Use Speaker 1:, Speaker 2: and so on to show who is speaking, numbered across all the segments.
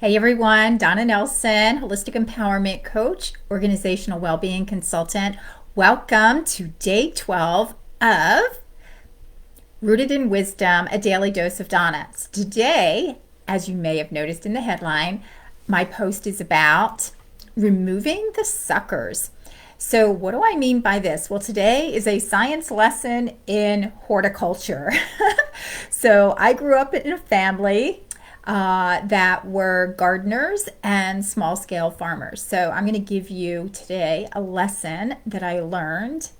Speaker 1: Hey everyone, Donna Nelson, holistic empowerment coach, organizational well-being consultant. Welcome to day 12 of Rooted in Wisdom, a daily dose of Donna. So today, as you may have noticed in the headline, my post is about removing the suckers. So what do I mean by this? Well, today is a science lesson in horticulture. So I grew up in a family that were gardeners and small scale farmers. So I'm going to give you today a lesson that I learned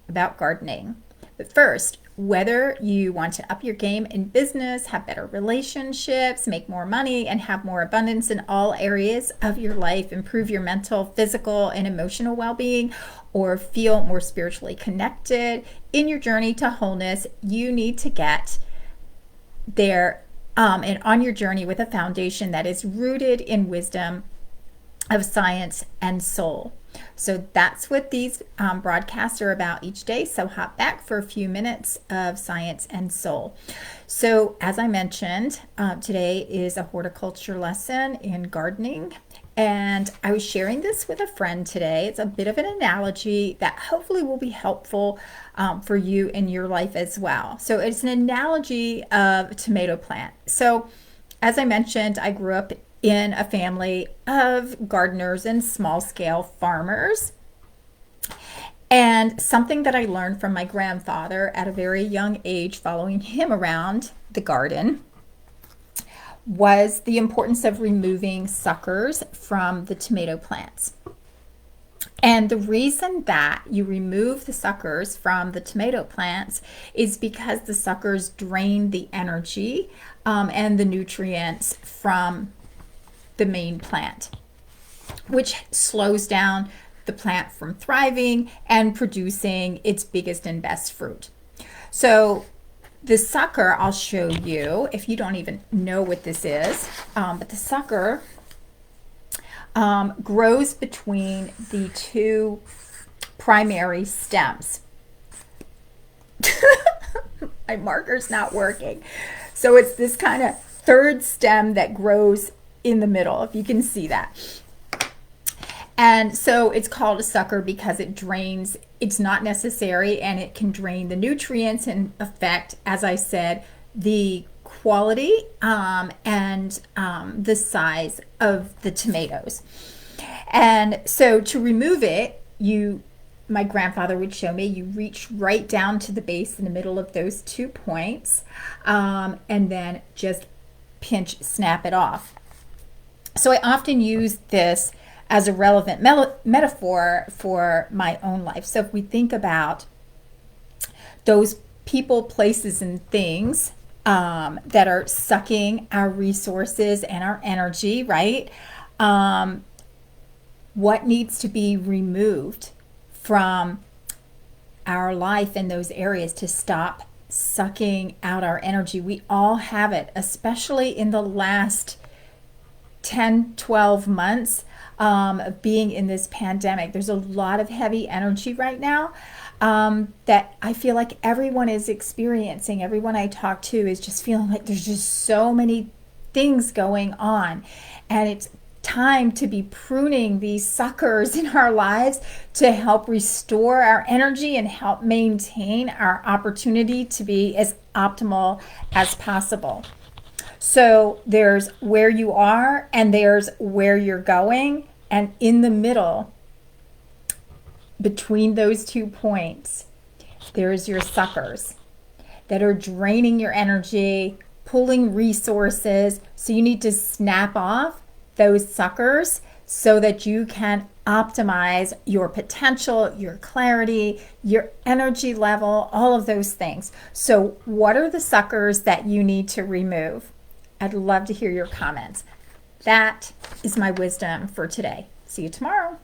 Speaker 1: about gardening. But first, whether you want to up your game in business, have better relationships, make more money, and have more abundance in all areas of your life, improve your mental, physical, and emotional well-being, or feel more spiritually connected in your journey to wholeness, you need to get there and on your journey with a foundation that is rooted in wisdom of science and soul. So that's what these broadcasts are about each day. So hop back for a few minutes of science and soul. So as I mentioned, today is a horticulture lesson in gardening. And I was sharing this with a friend today. It's a bit of an analogy that hopefully will be helpful for you in your life as well. So it's an analogy of a tomato plant. So as I mentioned, I grew up in a family of gardeners and small scale farmers. And something that I learned from my grandfather at a very young age, following him around the garden, was the importance of removing suckers from the tomato plants. And the reason that you remove the suckers from the tomato plants is because the suckers drain the energy and the nutrients from the main plant, which slows down the plant from thriving and producing its biggest and best fruit. So the sucker, I'll show you if you don't even know what this is, but the sucker grows between the two primary stems. My marker's not working. So it's this kind of third stem that grows in the middle, if you can see that. And so it's called a sucker because it drains, it's not necessary, and it can drain the nutrients and affect, as I said, the quality and the size of the tomatoes. And so to remove it, my grandfather would show me, you reach right down to the base in the middle of those 2 points and then just snap it off. So I often use this as a relevant metaphor for my own life. So if we think about those people, places, and things that are sucking our resources and our energy, right? What needs to be removed from our life in those areas to stop sucking out our energy? We all have it, especially in the last 10, 12 months of being in this pandemic. There's a lot of heavy energy right now that I feel like everyone is experiencing. Everyone I talk to is just feeling like there's just so many things going on. And it's time to be pruning these suckers in our lives to help restore our energy and help maintain our opportunity to be as optimal as possible. So there's where you are and there's where you're going. And in the middle, between those 2 points, there's your suckers that are draining your energy, pulling resources. So you need to snap off those suckers so that you can optimize your potential, your clarity, your energy level, all of those things. So what are the suckers that you need to remove? I'd love to hear your comments. That is my wisdom for today. See you tomorrow.